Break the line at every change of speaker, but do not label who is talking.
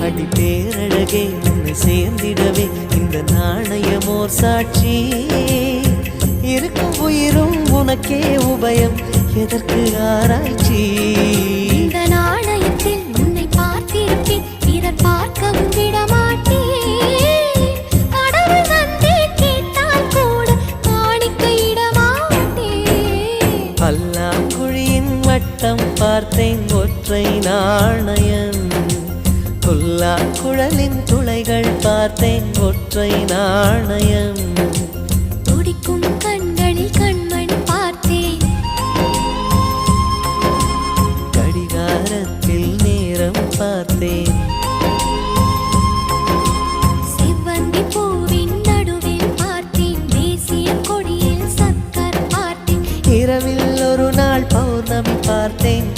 அடி பேரழகே உன்னை சேர்ந்திடவே இந்த நாணயமோர் சாட்சி. இருக்கும் உயிரும் உனக்கே உபயம், எதற்கு ஆராய்ச்சி?
இந்த நாணயத்தில் உன்னை பார்த்திருப்பேன், பிறர் பார்க்கவும் விடமாட்டேன். கடவுள் வந்தே கேட்டால் கூட காணிக்கையிடமாட்டேன்.
பல்லாங்குழியின் வட்டம் பார்த்தேன், ஒற்றை நாணயம். புல்லாங்குழலின் துளைகள் பார்த்தேன், ஒற்றை நாணயம்.
துடிக்கும் கண்களில் கண்மணி பார்த்தேன்,
கடிகாரத்தில் நேரம் பார்த்தேன்.
செவ்வந்தி பூவின் நடுவில் பார்த்தேன், தேசிய கொடியில் சக்கரம் பார்த்தேன்.
இரவில் ஒரு நாள் பௌர்ணமி பார்த்தேன்,